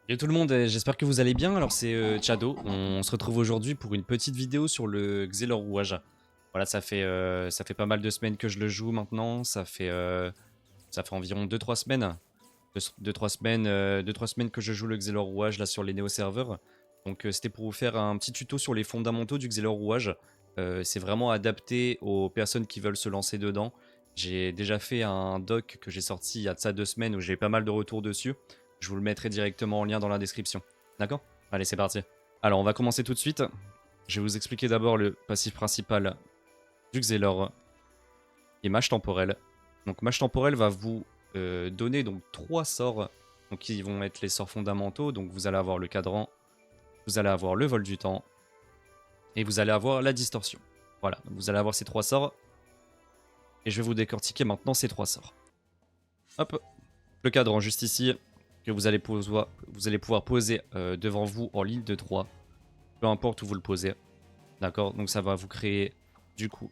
Salut tout le monde, j'espère que vous allez bien. Alors c'est Chado, on se retrouve aujourd'hui pour une petite vidéo sur le Xelor rouage. Voilà, ça fait pas mal de semaines que je le joue maintenant, ça fait environ 2-3 semaines. 2-3 semaines, 2-3 semaines que je joue le Xelor rouage là sur les Néo serveurs. Donc c'était pour vous faire un petit tuto sur les fondamentaux du Xelor rouage. C'est vraiment adapté aux personnes qui veulent se lancer dedans. J'ai déjà fait un doc que j'ai sorti il y a de ça 2 semaines où j'ai pas mal de retours dessus. Je vous le mettrai directement en lien dans la description. D'accord? Allez, c'est parti. Alors, on va commencer tout de suite. Je vais vous expliquer d'abord le passif principal du Xelor, qui est Mâche Temporelle. Donc, Mâche Temporelle va vous donner donc 3 sorts, donc qui vont être les sorts fondamentaux. Donc, vous allez avoir le cadran, vous allez avoir le vol du temps, et vous allez avoir la distorsion. Voilà, donc vous allez avoir ces 3 sorts, et je vais vous décortiquer maintenant ces 3 sorts. Hop, le cadran juste ici, que vous allez pouvoir poser devant vous en ligne de 3, peu importe où vous le posez. D'accord? Donc ça va vous créer du coup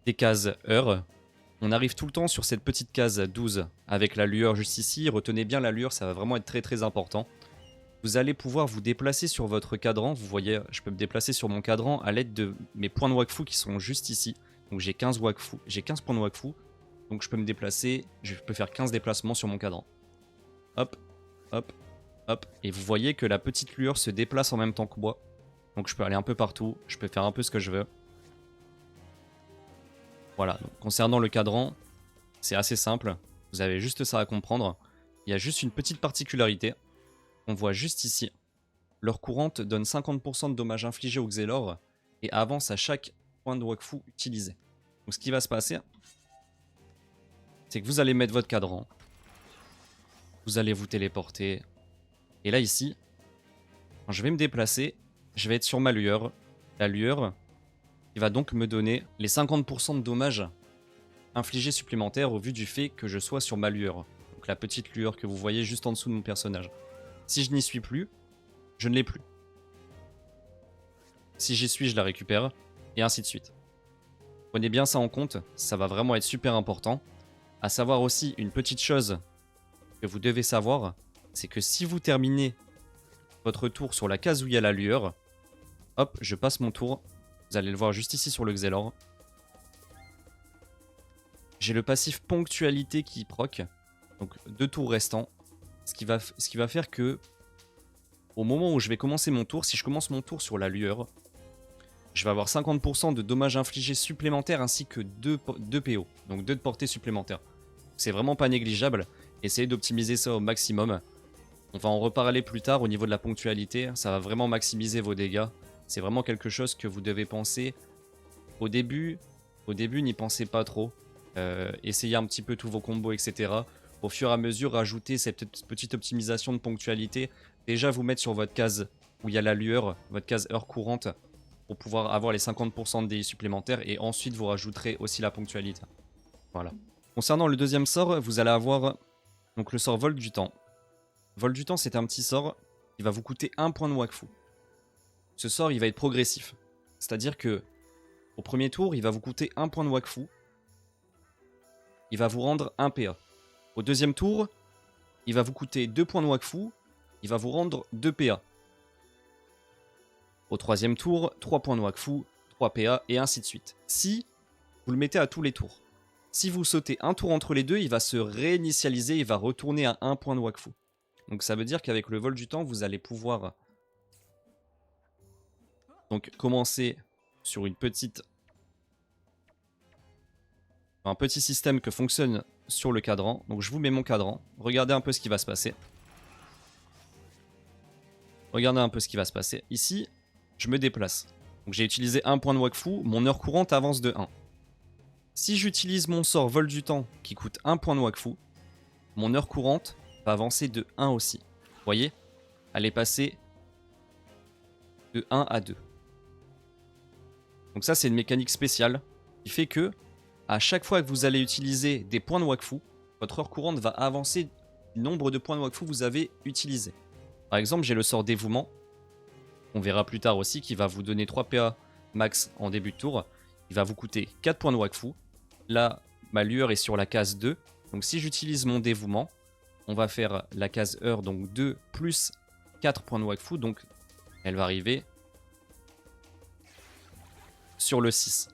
des cases heure. On arrive tout le temps sur cette petite case 12 avec la lueur juste ici. Retenez bien la lueur, ça va vraiment être très très important. Vous allez pouvoir vous déplacer sur votre cadran. Vous voyez, je peux me déplacer sur mon cadran à l'aide de mes points de Wakfu qui sont juste ici. Donc j'ai 15 Wakfu, j'ai 15 points de Wakfu. Donc je peux me déplacer, je peux faire 15 déplacements sur mon cadran. Hop, hop, hop. Et vous voyez que la petite lueur se déplace en même temps que moi. Donc je peux aller un peu partout, je peux faire un peu ce que je veux. Voilà, donc, concernant le cadran, c'est assez simple. Vous avez juste ça à comprendre. Il y a juste une petite particularité. On voit juste ici. L'heure courante donne 50% de dommages infligés au Xelor et avance à chaque point de Wakfu utilisé. Donc ce qui va se passer, c'est que vous allez mettre votre cadran. Vous allez vous téléporter. Et là ici, quand je vais me déplacer, je vais être sur ma lueur. La lueur qui va donc me donner les 50% de dommages infligés supplémentaires au vu du fait que je sois sur ma lueur. Donc la petite lueur que vous voyez juste en dessous de mon personnage. Si je n'y suis plus, je ne l'ai plus. Si j'y suis, je la récupère, et ainsi de suite. Prenez bien ça en compte, ça va vraiment être super important. À savoir aussi une petite chose que vous devez savoir, c'est que si vous terminez votre tour sur la case où il y a la lueur, hop, je passe mon tour. Vous allez le voir juste ici sur le Xelor. J'ai le passif ponctualité qui proc, donc 2 tours restants. Ce qui va faire que, au moment où je vais commencer mon tour, si je commence mon tour sur la lueur, je vais avoir 50% de dommages infligés supplémentaires ainsi que 2 PO, donc 2 de portée supplémentaire. C'est vraiment pas négligeable. Essayez d'optimiser ça au maximum. On va en reparler plus tard au niveau de la ponctualité. Ça va vraiment maximiser vos dégâts. C'est vraiment quelque chose que vous devez penser. Au début, n'y pensez pas trop. Essayez un petit peu tous vos combos, etc. Au fur et à mesure, rajoutez cette petite optimisation de ponctualité. Déjà, vous mettre sur votre case où il y a la lueur, votre case heure courante, pour pouvoir avoir les 50% de DI supplémentaires. Et ensuite, vous rajouterez aussi la ponctualité. Voilà. Concernant le deuxième sort, vous allez avoir donc le sort vol du temps. Vol du temps, c'est un petit sort qui va vous coûter 1 point de Wakfu. Ce sort, il va être progressif. C'est-à-dire que au premier tour, il va vous coûter 1 point de Wakfu. Il va vous rendre 1 PA. Au deuxième tour, il va vous coûter 2 points de Wakfu. Il va vous rendre 2 PA. Au troisième tour, 3 points de Wakfu, 3 PA, et ainsi de suite. Si vous le mettez à tous les tours. Si vous sautez un tour entre les deux, il va se réinitialiser, il va retourner à 1 point de Wakfu. Donc ça veut dire qu'avec le vol du temps, vous allez pouvoir donc commencer sur un petit système que fonctionne sur le cadran. Donc je vous mets mon cadran. Regardez un peu ce qui va se passer. Regardez un peu ce qui va se passer. Ici, je me déplace. Donc j'ai utilisé 1 point de Wakfu. Mon heure courante avance de 1. Si j'utilise mon sort vol du temps qui coûte 1 point de Wakfu, mon heure courante va avancer de 1 aussi. Vous voyez? Elle est passée de 1 à 2. Donc ça, c'est une mécanique spéciale qui fait que à chaque fois que vous allez utiliser des points de Wakfu, votre heure courante va avancer du nombre de points de Wakfu que vous avez utilisés. Par exemple, j'ai le sort dévouement. On verra plus tard aussi qui va vous donner 3 PA max en début de tour. Il va vous coûter 4 points de Wakfu. Là, ma lueur est sur la case 2. Donc si j'utilise mon dévouement, on va faire la case heure, donc 2 plus 4 points de Wakfu, donc elle va arriver sur le 6.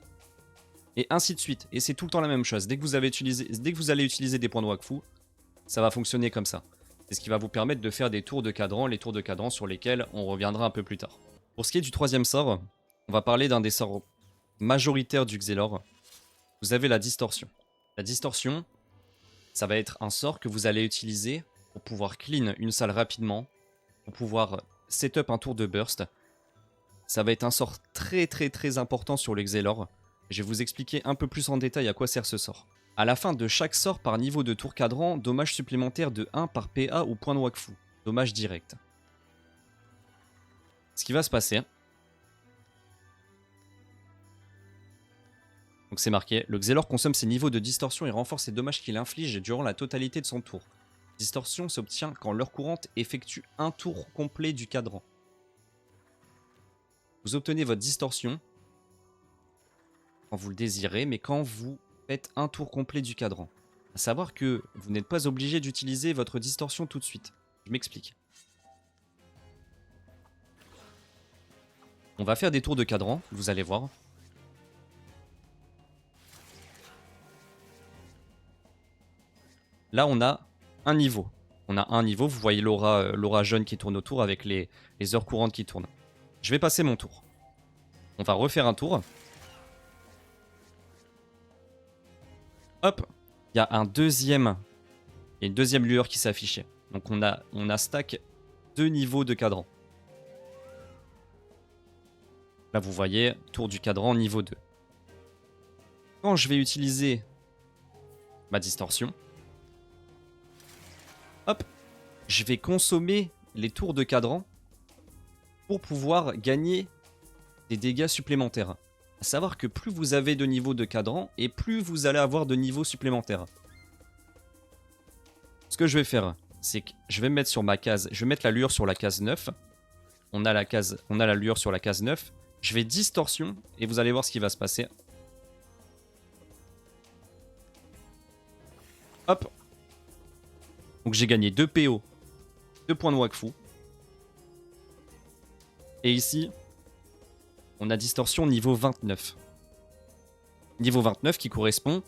Et ainsi de suite. Et c'est tout le temps la même chose. Dès que vous allez utiliser des points de Wakfu, ça va fonctionner comme ça. C'est ce qui va vous permettre de faire des tours de cadran, les tours de cadran sur lesquels on reviendra un peu plus tard. Pour ce qui est du troisième sort, on va parler d'un des sorts majoritaires du Xelor. Vous avez la distorsion. La distorsion, ça va être un sort que vous allez utiliser pour pouvoir clean une salle rapidement, pour pouvoir setup un tour de burst. Ça va être un sort très important sur le Xelor. Je vais vous expliquer un peu plus en détail à quoi sert ce sort. À la fin de chaque sort par niveau de tour cadran, dommage supplémentaire de 1 par PA ou point de Wakfu. Dommage direct. Ce qui va se passer, donc c'est marqué, le Xelor consomme ses niveaux de distorsion et renforce les dommages qu'il inflige durant la totalité de son tour. Distorsion s'obtient quand l'heure courante effectue un tour complet du cadran. Vous obtenez votre distorsion quand vous le désirez, mais quand vous faites un tour complet du cadran. A savoir que vous n'êtes pas obligé d'utiliser votre distorsion tout de suite. Je m'explique. On va faire des tours de cadran, vous allez voir. Là, on a un niveau. On a un niveau, vous voyez l'aura jaune qui tourne autour avec les heures courantes qui tournent. Je vais passer mon tour. On va refaire un tour. Hop, il y a une deuxième lueur qui s'est affichée. Donc on a stack 2 niveaux de cadran. Là, vous voyez, tour du cadran niveau 2. Quand je vais utiliser ma distorsion, hop, je vais consommer les tours de cadran pour pouvoir gagner des dégâts supplémentaires. A savoir que plus vous avez de niveaux de cadran et plus vous allez avoir de niveaux supplémentaires. Ce que je vais faire, c'est que je vais me mettre sur ma case, je vais mettre la lueur sur la case 9. On a la lueur sur la case 9. Je vais distorsion et vous allez voir ce qui va se passer. Hop. Donc j'ai gagné 2 PO, 2 points de Wakfu. Et ici, on a distorsion niveau 29. Niveau 29 qui correspond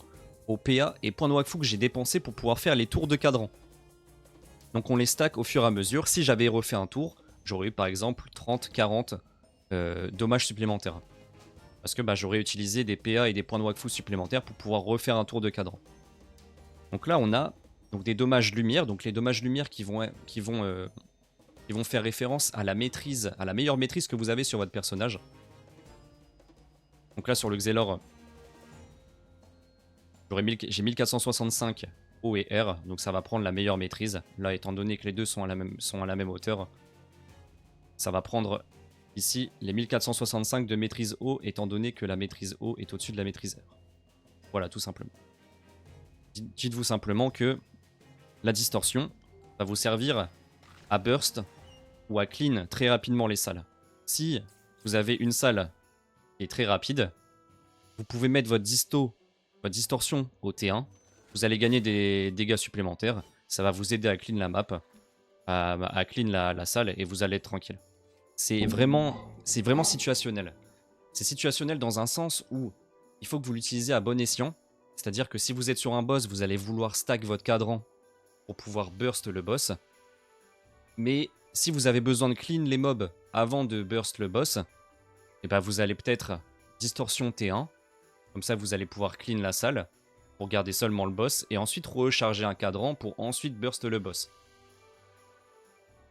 au PA et points de Wakfu que j'ai dépensé pour pouvoir faire les tours de cadran. Donc on les stack au fur et à mesure. Si j'avais refait un tour, j'aurais eu par exemple 30, 40 dommages supplémentaires. Parce que j'aurais utilisé des PA et des points de Wakfu supplémentaires pour pouvoir refaire un tour de cadran. Donc là on a donc des dommages lumière. Donc les dommages lumière qui vont faire référence à la maîtrise, à la meilleure maîtrise que vous avez sur votre personnage. Donc là sur le Xelor, j'ai 1465 O et R, donc ça va prendre la meilleure maîtrise. Là, étant donné que les deux sont à la même hauteur, ça va prendre ici les 1465 de maîtrise O, étant donné que la maîtrise O est au-dessus de la maîtrise R. Voilà, tout simplement. Dites-vous simplement que la distorsion va vous servir à burst ou à clean très rapidement les salles. Si vous avez une salle qui est très rapide, vous pouvez mettre votre distorsion au T1. Vous allez gagner des dégâts supplémentaires. Ça va vous aider à clean la map, à clean la salle et vous allez être tranquille. C'est vraiment situationnel. C'est situationnel dans un sens où il faut que vous l'utilisez à bon escient. C'est-à-dire que si vous êtes sur un boss, vous allez vouloir stack votre cadran pour pouvoir burst le boss. Mais si vous avez besoin de clean les mobs avant de burst le boss, et vous allez peut-être distorsion T1. Comme ça, vous allez pouvoir clean la salle pour garder seulement le boss et ensuite recharger un cadran pour ensuite burst le boss.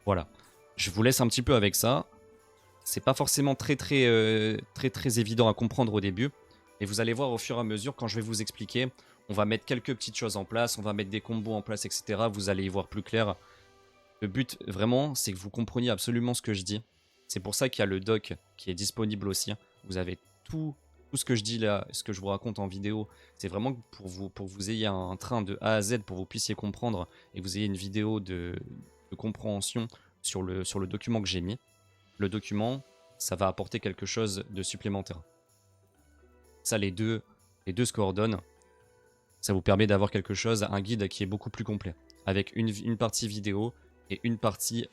Voilà. Je vous laisse un petit peu avec ça. C'est pas forcément très évident à comprendre au début. Et vous allez voir au fur et à mesure, quand je vais vous expliquer, on va mettre quelques petites choses en place, on va mettre des combos en place, etc. Vous allez y voir plus clair. Le but, vraiment, c'est que vous compreniez absolument ce que je dis. C'est pour ça qu'il y a le doc qui est disponible aussi. Vous avez tout ce que je dis là, ce que je vous raconte en vidéo, c'est vraiment pour que vous ayez un train de A à Z, pour que vous puissiez comprendre et que vous ayez une vidéo de compréhension sur le document que j'ai mis. Le document, ça va apporter quelque chose de supplémentaire. Ça, les deux se coordonnent. Ça vous permet d'avoir quelque chose, un guide qui est beaucoup plus complet. avec une partie vidéo et une partie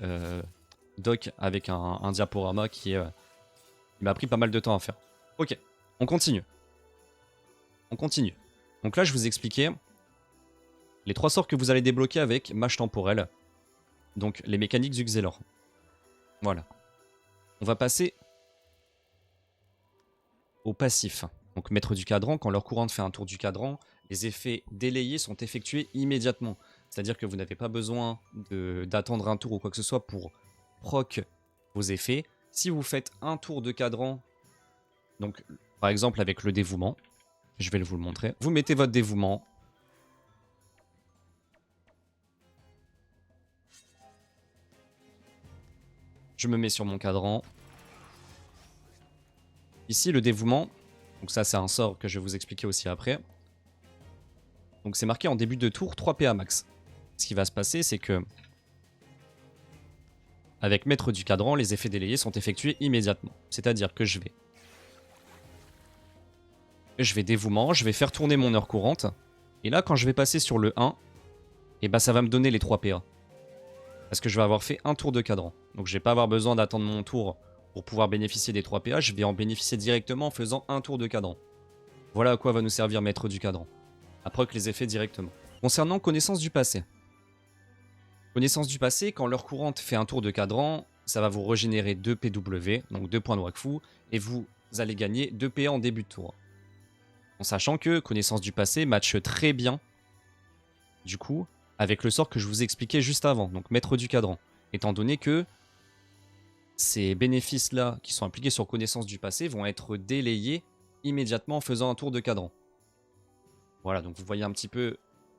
doc avec un diaporama qui m'a pris pas mal de temps à faire. Ok, on continue. On continue. Donc là, je vous expliquais les 3 sorts que vous allez débloquer avec Mage Temporel. Donc les mécaniques du Xelor. Voilà. On va passer au passif. Donc Maître du Cadran, quand leur courante fait un tour du cadran, les effets délayés sont effectués immédiatement. C'est-à-dire que vous n'avez pas besoin d'attendre un tour ou quoi que ce soit pour proc vos effets. Si vous faites un tour de cadran, donc par exemple avec le dévouement, je vais vous le montrer. Vous mettez votre dévouement. Je me mets sur mon cadran. Ici, le dévouement, donc ça c'est un sort que je vais vous expliquer aussi après. Donc c'est marqué en début de tour 3 PA max. Ce qui va se passer, c'est que avec Maître du Cadran, les effets délayés sont effectués immédiatement. C'est-à-dire que je vais dévouement, je vais faire tourner mon heure courante. Et là, quand je vais passer sur le 1, et bah ça va me donner les 3 PA. Parce que je vais avoir fait un tour de cadran. Donc je vais pas avoir besoin d'attendre mon tour pour pouvoir bénéficier des 3 PA. Je vais en bénéficier directement en faisant un tour de cadran. Voilà à quoi va nous servir Maître du Cadran. À proc les effets directement. Concernant connaissance du passé. Connaissance du passé, quand l'heure courante fait un tour de cadran, ça va vous régénérer 2 PW, donc 2 points de Wakfu, et vous allez gagner 2 PA en début de tour. En sachant que connaissance du passé matche très bien, du coup, avec le sort que je vous expliquais juste avant, donc Maître du Cadran. Étant donné que ces bénéfices-là qui sont appliqués sur connaissance du passé vont être délayés immédiatement en faisant un tour de cadran. Voilà, donc vous voyez un petit peu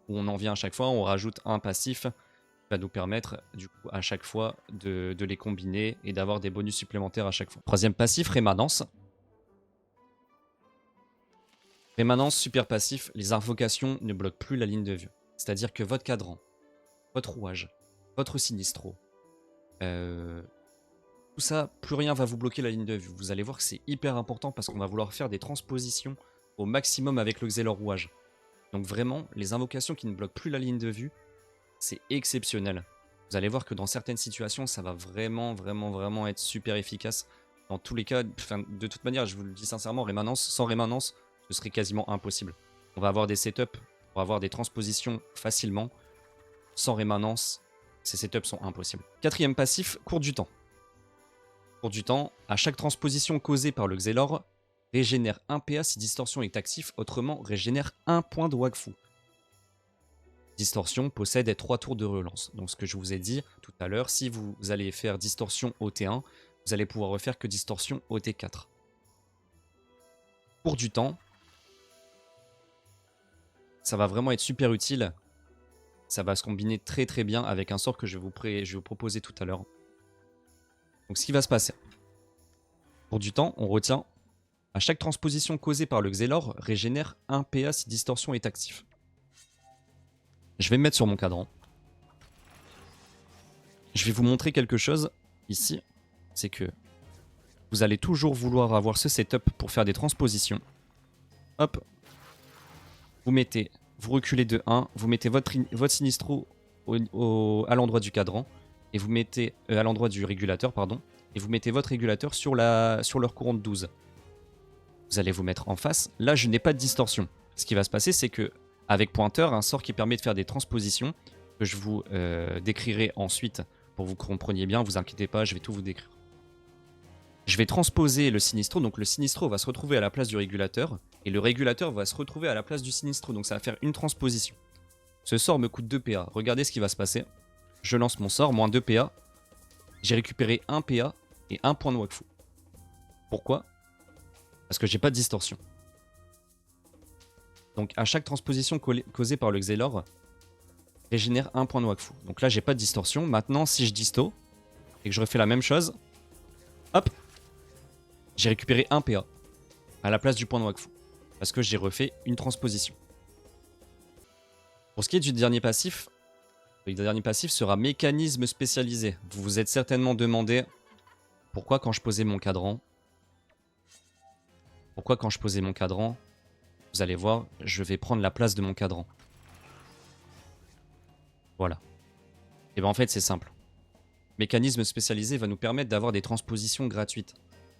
où on en vient à chaque fois, on rajoute un passif qui va nous permettre du coup à chaque fois de les combiner et d'avoir des bonus supplémentaires à chaque fois. Troisième passif, Rémanence. Rémanence, super passif, les invocations ne bloquent plus la ligne de vue. C'est-à-dire que votre cadran, votre rouage, votre sinistro, tout ça, plus rien va vous bloquer la ligne de vue. Vous allez voir que c'est hyper important parce qu'on va vouloir faire des transpositions au maximum avec le Xelor rouage. Donc vraiment, les invocations qui ne bloquent plus la ligne de vue, c'est exceptionnel. Vous allez voir que dans certaines situations, ça va vraiment être super efficace. Dans tous les cas, de toute manière, je vous le dis sincèrement, rémanence, sans rémanence, ce serait quasiment impossible. On va avoir des setups pour avoir des transpositions facilement. Sans rémanence, ces setups sont impossibles. Quatrième passif, cours du temps. Cours du temps, à chaque transposition causée par le Xelor, régénère 1 PA si Distorsion est actif, autrement régénère 1 point de Wakfu. Distorsion possède 3 tours de relance. Donc ce que je vous ai dit tout à l'heure, si vous allez faire Distorsion au T1, vous allez pouvoir refaire que Distorsion au T4. Cours du temps, ça va vraiment être super utile. Ça va se combiner très bien avec un sort que je vais vous proposer tout à l'heure. Donc ce qui va se passer. Cours du temps, on retient. À chaque transposition causée par le Xelor, régénère 1 PA si Distorsion est actif. Je vais me mettre sur mon cadran. Je vais vous montrer quelque chose ici. C'est que vous allez toujours vouloir avoir ce setup pour faire des transpositions. Hop. Vous reculez de 1, vous mettez votre sinistro à l'endroit du cadran. Et vous mettez à l'endroit du régulateur, pardon. Et vous mettez votre régulateur sur leur courant de 12. Vous allez vous mettre en face. Là, je n'ai pas de distorsion. Ce qui va se passer, c'est que avec pointeur, un sort qui permet de faire des transpositions, que je vous décrirai ensuite pour que vous compreniez bien, vous inquiétez pas, je vais tout vous décrire. Je vais transposer le sinistro, donc le sinistro va se retrouver à la place du régulateur, et le régulateur va se retrouver à la place du sinistro, donc ça va faire une transposition. Ce sort me coûte 2 PA, regardez ce qui va se passer. Je lance mon sort, moins 2 PA, j'ai récupéré 1 PA et 1 point de Wakfu. Pourquoi ? Parce que j'ai pas de distorsion. Donc à chaque transposition causée par le Xelor, régénère 1 point de Wakfu. Donc là j'ai pas de distorsion. Maintenant si je disto et que je refais la même chose, hop, j'ai récupéré 1 PA à la place du point de Wakfu. Parce que j'ai refait une transposition. Pour ce qui est du dernier passif, le dernier passif sera mécanisme spécialisé. Vous vous êtes certainement demandé pourquoi quand je posais mon cadran, vous allez voir, je vais prendre la place de mon cadran. Voilà. Et ben en fait c'est simple. Mécanisme spécialisé va nous permettre d'avoir des transpositions gratuites.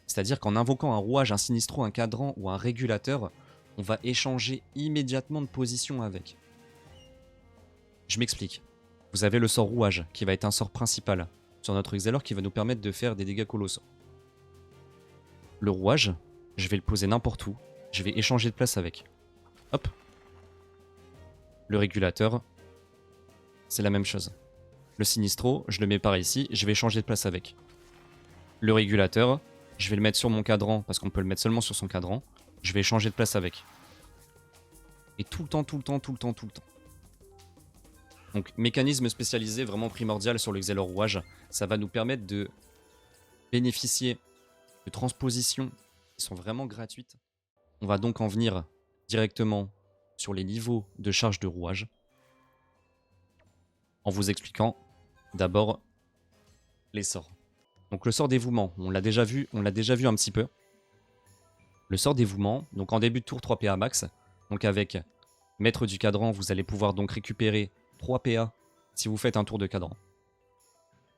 C'est-à-dire qu'en invoquant un rouage, un sinistro, un cadran ou un régulateur, on va échanger immédiatement de position avec. Je m'explique. Vous avez le sort rouage qui va être un sort principal sur notre Exhalor qui va nous permettre de faire des dégâts colossaux. Le rouage, je vais le poser n'importe où, je vais échanger de place avec. Hop. Le régulateur, c'est la même chose. Le sinistro, je le mets par ici, je vais changer de place avec. Le régulateur, je vais le mettre sur mon cadran, parce qu'on peut le mettre seulement sur son cadran. Je vais changer de place avec. Et tout le temps, tout le temps, tout le temps, tout le temps. Donc, mécanisme spécialisé vraiment primordial sur le Xelor rouage. Ça va nous permettre de bénéficier de transpositions qui sont vraiment gratuites. On va donc en venir directement sur les niveaux de charge de rouage. En vous expliquant d'abord les sorts. Donc le sort dévouement, on l'a déjà vu un petit peu. Le sort dévouement, donc en début de tour 3 PA max. Donc avec maître du cadran, vous allez pouvoir donc récupérer 3 PA si vous faites un tour de cadran.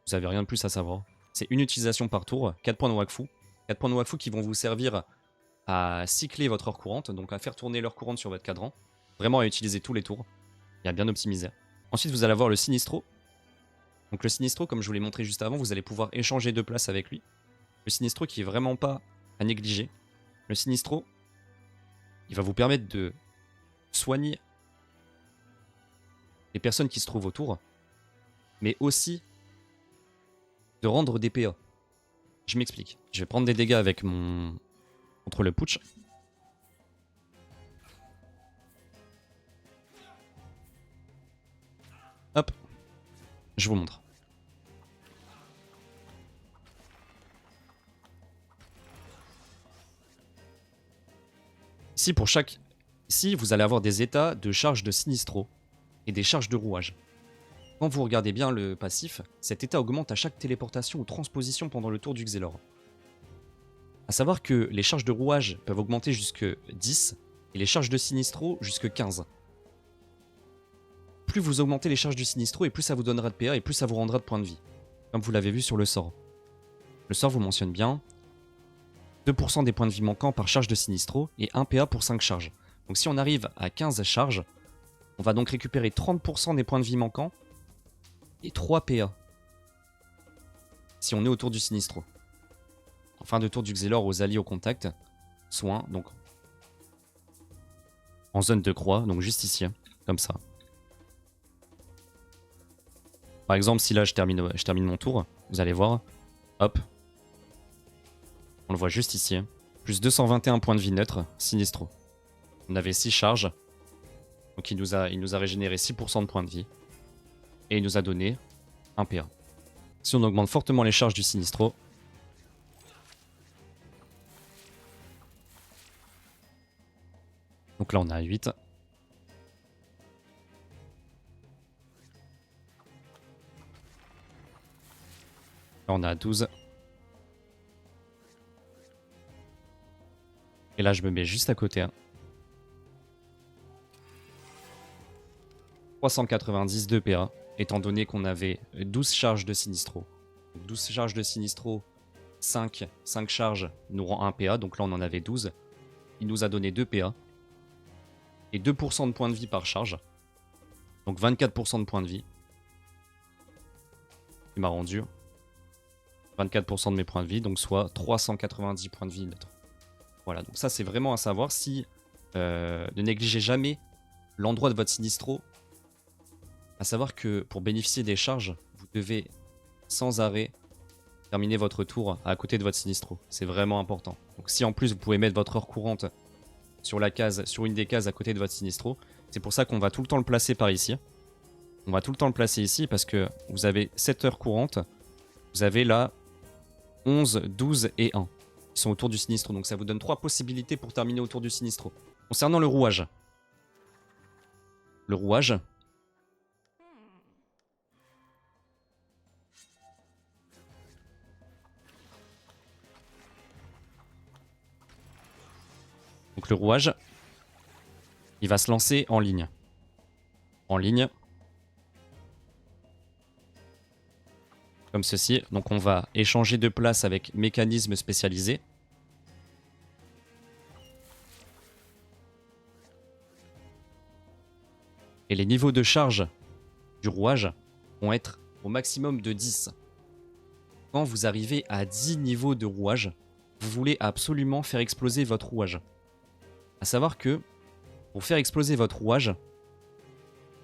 Vous n'avez rien de plus à savoir. C'est une utilisation par tour, 4 points de Wakfu. 4 points de Wakfu qui vont vous servir à cycler votre heure courante, donc à faire tourner l'heure courante sur votre cadran. Vraiment à utiliser tous les tours et à bien optimiser. Ensuite, vous allez avoir le Sinistro. Donc le Sinistro, comme je vous l'ai montré juste avant, vous allez pouvoir échanger de place avec lui. Le Sinistro qui est vraiment pas à négliger. Le Sinistro, il va vous permettre de soigner les personnes qui se trouvent autour, mais aussi de rendre des PA. Je m'explique. Je vais prendre des dégâts avec mon... contre le putsch. Hop. Je vous montre. Ici, vous allez avoir des états de charge de Sinistro et des charges de rouage. Quand vous regardez bien le passif, cet état augmente à chaque téléportation ou transposition pendant le tour du Xelor. A savoir que les charges de rouage peuvent augmenter jusque 10 et les charges de Sinistro jusque 15. Plus vous augmentez les charges du Sinistro et plus ça vous donnera de PA et plus ça vous rendra de points de vie. Comme vous l'avez vu sur le sort. Le sort vous mentionne bien 2% des points de vie manquants par charge de Sinistro et 1 PA pour 5 charges. Donc si on arrive à 15 charges, on va donc récupérer 30% des points de vie manquants et 3 PA. Si on est autour du Sinistro. En fin de tour du Xelor aux alliés au contact, soin, donc en zone de croix, donc juste ici, comme ça. Par exemple, si là je termine mon tour, vous allez voir, hop, on le voit juste ici, plus 221 points de vie neutre, Sinistro. On avait 6 charges, donc il nous a régénéré 6% de points de vie, et il nous a donné un PA. Si on augmente fortement les charges du Sinistro, donc là on a 8. Là on a 12. Et là je me mets juste à côté. 390 de PA, étant donné qu'on avait 12 charges de Sinistro. 12 charges de Sinistro, 5 charges nous rend 1 PA, donc là on en avait 12. Il nous a donné 2 PA. Et 2% de points de vie par charge. Donc 24% de points de vie. Il m'a rendu 24% de mes points de vie, donc soit 390 points de vie neutre. Voilà, donc ça c'est vraiment à savoir. Si ne négligez jamais l'endroit de votre Sinistro. À savoir que pour bénéficier des charges, vous devez sans arrêt terminer votre tour à côté de votre Sinistro. C'est vraiment important. Donc si en plus vous pouvez mettre votre heure courante sur une des cases à côté de votre Sinistro, c'est pour ça qu'on va tout le temps le placer par ici. On va tout le temps le placer ici parce que vous avez 7 heures courantes. Vous avez là 11, 12 et 1 qui sont autour du Sinistro. Donc ça vous donne 3 possibilités pour terminer autour du Sinistro. Concernant le rouage. Le rouage. Donc le rouage, il va se lancer en ligne. En ligne. Comme ceci. Donc on va échanger de place avec mécanisme spécialisé. Et les niveaux de charge du rouage vont être au maximum de 10. Quand vous arrivez à 10 niveaux de rouage, vous voulez absolument faire exploser votre rouage. À savoir que pour faire exploser votre rouage,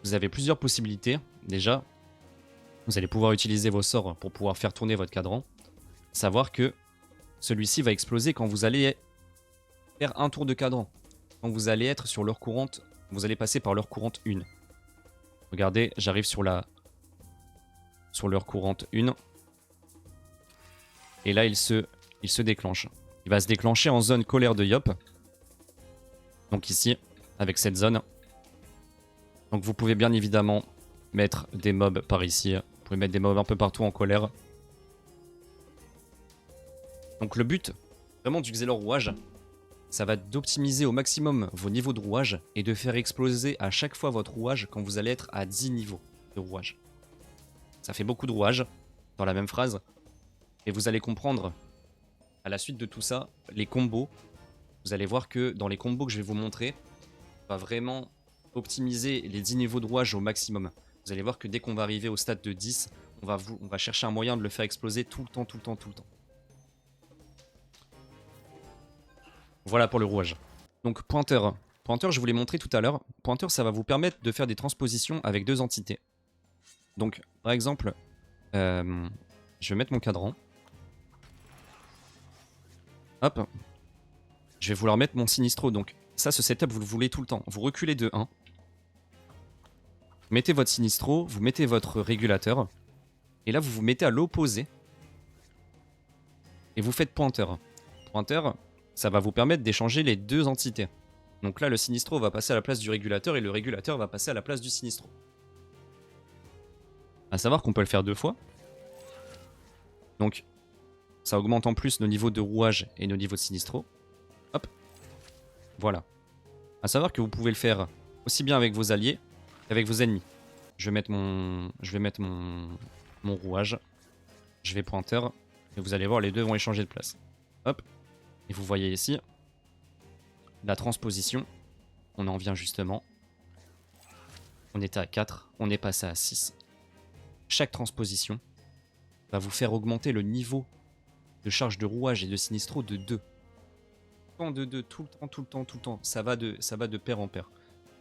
vous avez plusieurs possibilités. Déjà, vous allez pouvoir utiliser vos sorts pour pouvoir faire tourner votre cadran. Savoir que celui-ci va exploser quand vous allez faire un tour de cadran. Quand vous allez être sur l'heure courante, vous allez passer par l'heure courante 1. Regardez, j'arrive sur l'heure courante 1. Et là, il se déclenche. Il va se déclencher en zone colère de Yop. Donc ici, avec cette zone. Donc vous pouvez bien évidemment mettre des mobs par ici. Vous pouvez mettre des mobs un peu partout en colère. Donc le but, vraiment du Xelor rouage, ça va d'optimiser au maximum vos niveaux de rouage et de faire exploser à chaque fois votre rouage quand vous allez être à 10 niveaux de rouage. Ça fait beaucoup de rouage dans la même phrase. Et vous allez comprendre, à la suite de tout ça, les combos. Vous allez voir que dans les combos que je vais vous montrer, on va vraiment optimiser les 10 niveaux de rouage au maximum. Vous allez voir que dès qu'on va arriver au stade de 10, on va chercher un moyen de le faire exploser tout le temps, tout le temps, tout le temps. Voilà pour le rouage. Donc pointeur. Pointeur, je vous l'ai montré tout à l'heure. Pointeur, ça va vous permettre de faire des transpositions avec deux entités. Donc, par exemple, je vais mettre mon cadran. Hop. Je vais vouloir mettre mon Sinistro. Donc ça, ce setup, vous le voulez tout le temps. Vous reculez de 1. Vous mettez votre Sinistro, vous mettez votre régulateur. Et là, vous vous mettez à l'opposé. Et vous faites pointeur. Pointeur, ça va vous permettre d'échanger les deux entités. Donc là, le Sinistro va passer à la place du régulateur et le régulateur va passer à la place du Sinistro. À savoir qu'on peut le faire 2 fois. Donc, ça augmente en plus nos niveaux de rouage et nos niveaux de Sinistro. Hop. Voilà. À savoir que vous pouvez le faire aussi bien avec vos alliés qu'avec vos ennemis. Je vais mettre mon rouage. Je vais pointeur. Et vous allez voir, les deux vont échanger de place. Hop. Et vous voyez ici la transposition. On en vient justement. On était à 4. On est passé à 6. Chaque transposition va vous faire augmenter le niveau de charge de rouage et de Sinistro de 2. De 2, tout le temps, tout le temps, tout le temps. Ça va de pair en pair.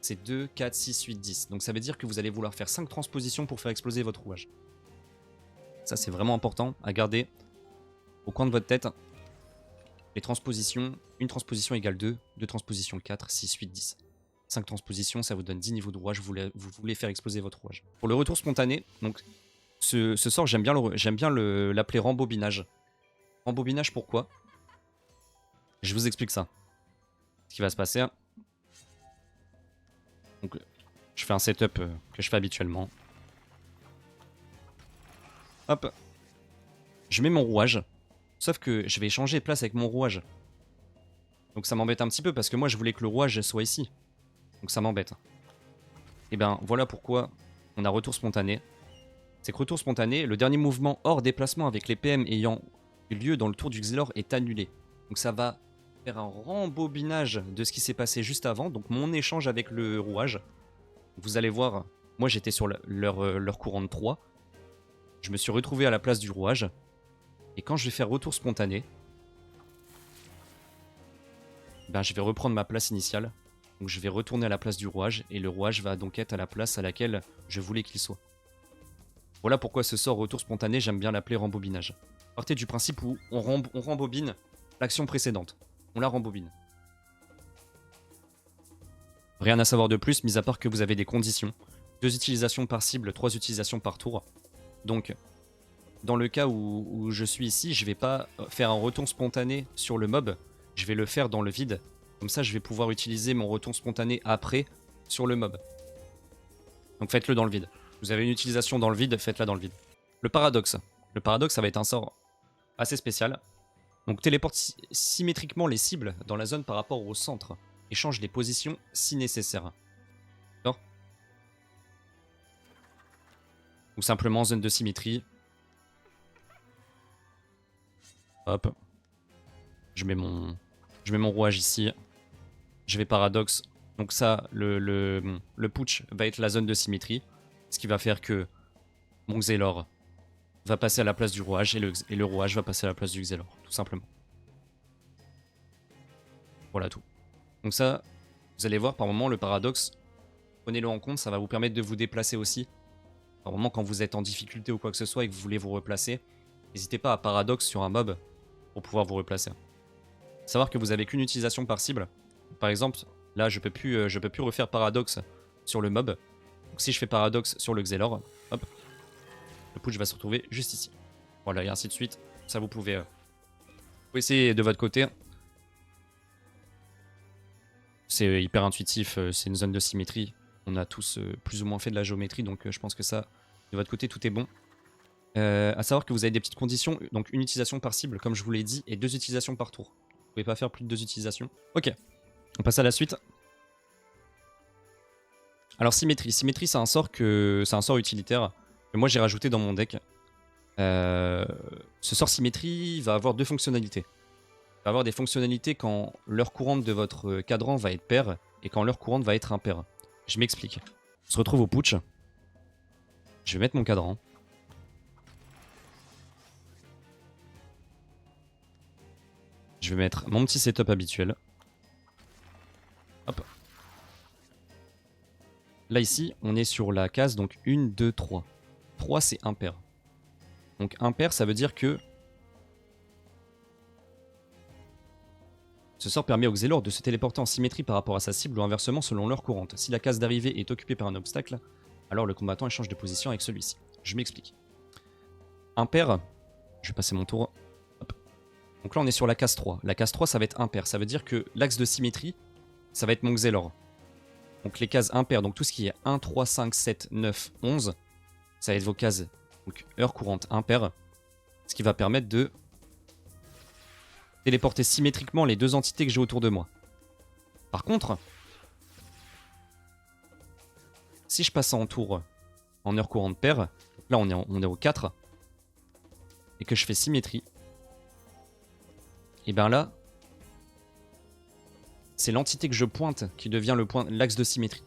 C'est 2, 4, 6, 8, 10. Donc ça veut dire que vous allez vouloir faire 5 transpositions pour faire exploser votre rouage. Ça, c'est vraiment important à garder au coin de votre tête. Les transpositions, une transposition égale 2, 2 transpositions 4, 6, 8, 10. 5 transpositions, ça vous donne 10 niveaux de rouage, vous voulez faire exploser votre rouage. Pour le retour spontané, donc ce sort, j'aime bien l'appeler rembobinage. Rembobinage, pourquoi? Je vous explique ça. Ce qui va se passer. Donc, je fais un setup que je fais habituellement. Hop. Je mets mon rouage. Sauf que je vais changer de place avec mon rouage. Donc ça m'embête un petit peu parce que moi je voulais que le rouage soit ici. Donc ça m'embête. Et ben voilà pourquoi on a retour spontané. C'est que retour spontané, le dernier mouvement hors déplacement avec les PM ayant eu lieu dans le tour du Xelor est annulé. Donc ça va faire un rembobinage de ce qui s'est passé juste avant. Donc mon échange avec le rouage. Vous allez voir, moi j'étais sur leur courante 3. Je me suis retrouvé à la place du rouage. Et quand je vais faire retour spontané, ben je vais reprendre ma place initiale. Donc je vais retourner à la place du rouage. Et le rouage va donc être à la place à laquelle je voulais qu'il soit. Voilà pourquoi ce sort retour spontané, j'aime bien l'appeler rembobinage. Partez du principe où on rembobine l'action précédente. On la rembobine. Rien à savoir de plus, mis à part que vous avez des conditions. 2 utilisations par cible, 3 utilisations par tour. Donc, dans le cas où je suis ici, je vais pas faire un retour spontané sur le mob. Je vais le faire dans le vide. Comme ça, je vais pouvoir utiliser mon retour spontané après sur le mob. Donc faites-le dans le vide. Vous avez une utilisation dans le vide, faites-la dans le vide. Le paradoxe. Le paradoxe, ça va être un sort assez spécial. Donc téléporte symétriquement les cibles dans la zone par rapport au centre. Et change les positions si nécessaire. D'accord? Ou simplement zone de symétrie. Hop. Je mets mon rouage ici. Je vais paradoxe. Donc ça, le putsch va être la zone de symétrie. Ce qui va faire que mon Xelor va passer à la place du rouage et le rouage va passer à la place du Xelor, tout simplement. Voilà tout. Donc ça, vous allez voir par moment le paradoxe, prenez-le en compte, ça va vous permettre de vous déplacer aussi. Par moment quand vous êtes en difficulté ou quoi que ce soit et que vous voulez vous replacer, n'hésitez pas à paradoxe sur un mob pour pouvoir vous replacer. Savoir que vous avez qu'une utilisation par cible. Par exemple, là je peux plus refaire paradoxe sur le mob. Donc si je fais paradoxe sur le Xelor, hop, le push va se retrouver juste ici. Voilà, et ainsi de suite. Ça vous pouvez essayer de votre côté. C'est hyper intuitif, c'est une zone de symétrie. On a tous plus ou moins fait de la géométrie, donc je pense que ça, de votre côté, tout est bon. À savoir que vous avez des petites conditions, donc une utilisation par cible, comme je vous l'ai dit, et 2 utilisations par tour. Vous pouvez pas faire plus de 2 utilisations. Ok, on passe à la suite. Alors symétrie. Symétrie, c'est un sort utilitaire que moi j'ai rajouté dans mon deck. Ce sort symétrie va avoir 2 fonctionnalités. Il va avoir des fonctionnalités quand l'heure courante de votre cadran va être pair et quand l'heure courante va être impair. Je m'explique. On se retrouve au putsch. Je vais mettre mon cadran. Je vais mettre mon petit setup habituel. Hop. Là ici, on est sur la case donc 1, 2, 3. 3 c'est impair. Donc impair ça veut dire que ce sort permet au Xelor de se téléporter en symétrie par rapport à sa cible ou inversement selon l'heure courante. Si la case d'arrivée est occupée par un obstacle, alors le combattant échange de position avec celui-ci. Je m'explique. Impair, je vais passer mon tour. Hop. Donc là on est sur la case 3. La case 3 ça va être impair. Ça veut dire que l'axe de symétrie, ça va être mon Xelor. Donc les cases impaires, donc tout ce qui est 1, 3, 5, 7, 9, 11, ça va être vos cases donc heure courante impair. Ce qui va permettre de téléporter symétriquement les 2 entités que j'ai autour de moi. Par contre, si je passe en tour en heure courante pair, là on est au 4, et que je fais symétrie, et bien là, c'est l'entité que je pointe qui devient l'axe de symétrie.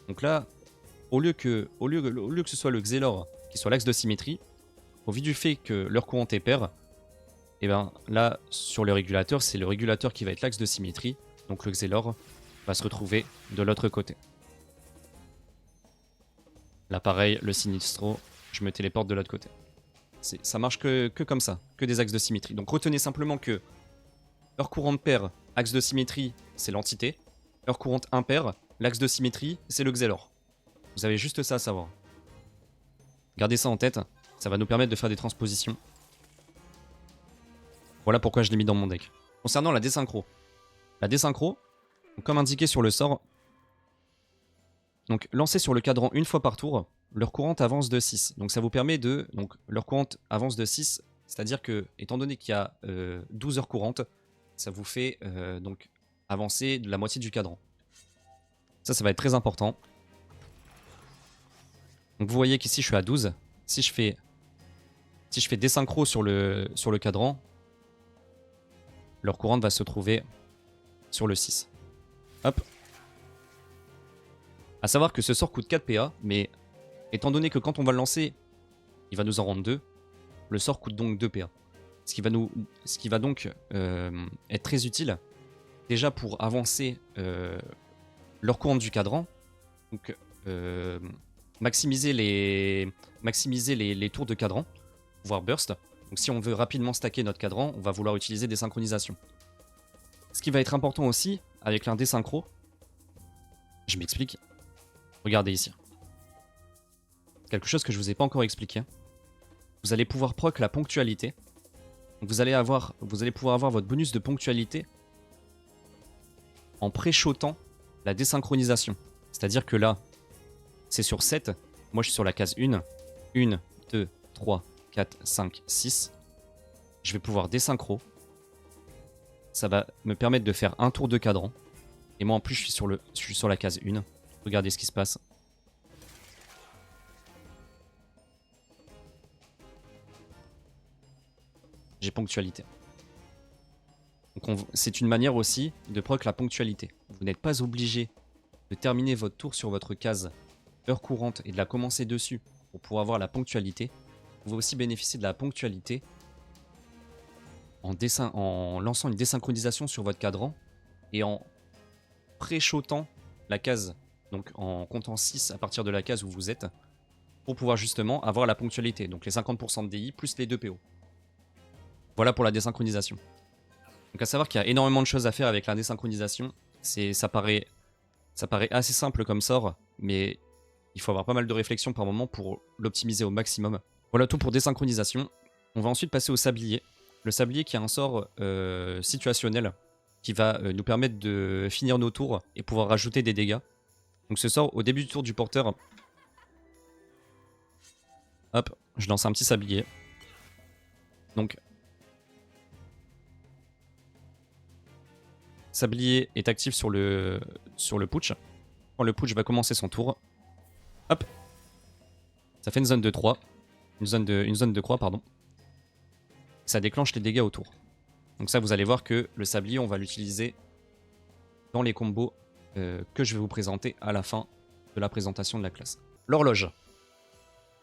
Donc là, au lieu que ce soit le Xelor qui soit l'axe de symétrie, au vu du fait que l'heure courante est pair, et bien là, sur le régulateur, c'est le régulateur qui va être l'axe de symétrie, donc le Xelor va se retrouver de l'autre côté. Là pareil, le Sinistro, je me téléporte de l'autre côté. Ça marche que comme ça, que des axes de symétrie. Donc retenez simplement que heure courante pair, axe de symétrie, c'est l'entité. Heure courante impair, l'axe de symétrie, c'est le Xelor. Vous avez juste ça à savoir. Gardez ça en tête, ça va nous permettre de faire des transpositions. Voilà pourquoi je l'ai mis dans mon deck. Concernant la désynchro. La désynchro, comme indiqué sur le sort, donc lancé sur le cadran une fois par tour, l'heure courante avance de 6. Donc ça vous permet de... Donc l'heure courante avance de 6, c'est-à-dire que, étant donné qu'il y a 12 heures courantes, ça vous fait donc avancer de la moitié du cadran. Ça va être très important. Donc vous voyez qu'ici je suis à 12. Si je fais désynchro sur le cadran, l'heure courante va se trouver sur le 6. Hop. A savoir que ce sort coûte 4 PA, mais étant donné que quand on va le lancer, il va nous en rendre 2, le sort coûte donc 2 PA. Ce qui va donc être très utile, déjà pour avancer l'heure courante du cadran, donc maximiser les tours de cadran, voire burst. Donc si on veut rapidement stacker notre cadran, on va vouloir utiliser des synchronisations. Ce qui va être important aussi, avec l'un désynchro, je m'explique. Regardez ici. Quelque chose que je vous ai pas encore expliqué. Vous allez pouvoir proc la ponctualité. Vous allez pouvoir avoir votre bonus de ponctualité en pré-shotant la désynchronisation. C'est-à-dire que là, c'est sur 7. Moi, je suis sur la case 1. 1, 2, 3, 4, 5, 6. Je vais pouvoir désynchro. Ça va me permettre de faire un tour de cadran. Et moi, en plus, je suis sur la case 1. Regardez ce qui se passe. J'ai ponctualité. c'est une manière aussi de proc la ponctualité. Vous n'êtes pas obligé de terminer votre tour sur votre case heure courante et de la commencer dessus pour pouvoir avoir la ponctualité. Vous pouvez aussi bénéficier de la ponctualité en lançant une désynchronisation sur votre cadran et en pré-shotant la case, donc en comptant 6 à partir de la case où vous êtes, pour pouvoir justement avoir la ponctualité, donc les 50% de DI plus les 2 PO. Voilà pour la désynchronisation. Donc à savoir qu'il y a énormément de choses à faire avec la désynchronisation. Ça paraît assez simple comme sort, mais il faut avoir pas mal de réflexion par moment pour l'optimiser au maximum. Voilà tout pour désynchronisation. On va ensuite passer au sablier. Le sablier qui a un sort situationnel qui va nous permettre de finir nos tours et pouvoir rajouter des dégâts. Donc ce sort au début du tour du porteur. Hop, je lance un petit sablier. Donc sablier est actif sur le putsch. Quand le putsch va commencer son tour, hop, ça fait une zone de 3. Une zone de croix, pardon. Ça déclenche les dégâts autour. Donc ça, vous allez voir que le sablier, on va l'utiliser dans les combos que je vais vous présenter à la fin de la présentation de la classe. L'horloge.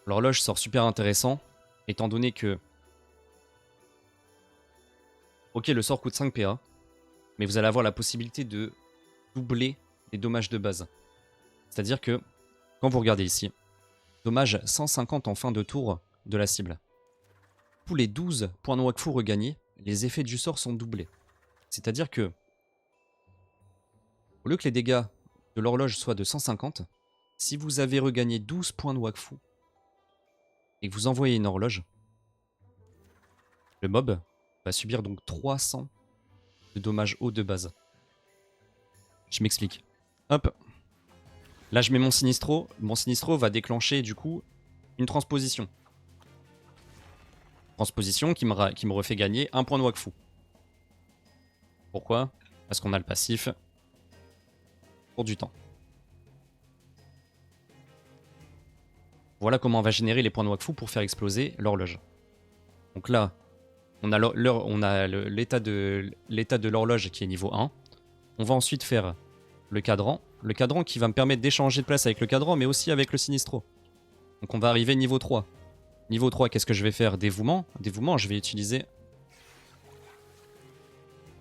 L'horloge sort super intéressant, étant donné que... Ok, le sort coûte 5 PA, mais vous allez avoir la possibilité de doubler les dommages de base. C'est-à-dire que, quand vous regardez ici, dommage 150 en fin de tour de la cible. Tous les 12 points de Wakfu regagnés, les effets du sort sont doublés. C'est-à-dire que, au lieu que les dégâts de l'horloge soient de 150, si vous avez regagné 12 points de Wakfu et que vous envoyez une horloge, le mob va subir donc 300 de dommages hauts de base. Je m'explique. Hop. Là, je mets mon Sinistro. Mon Sinistro va déclencher, du coup, une transposition. Transposition qui me refait gagner 1 point de Wakfu. Pourquoi? Parce qu'on a le passif pour du temps. Voilà comment on va générer les points de Wakfu pour faire exploser l'horloge. Donc là, on a l'état de l'horloge qui est niveau 1. On va ensuite faire le cadran. Le cadran qui va me permettre d'échanger de place avec le cadran, mais aussi avec le Sinistro. Donc on va arriver niveau 3. Niveau 3, qu'est-ce que je vais faire? Dévouement. Dévouement, je vais utiliser...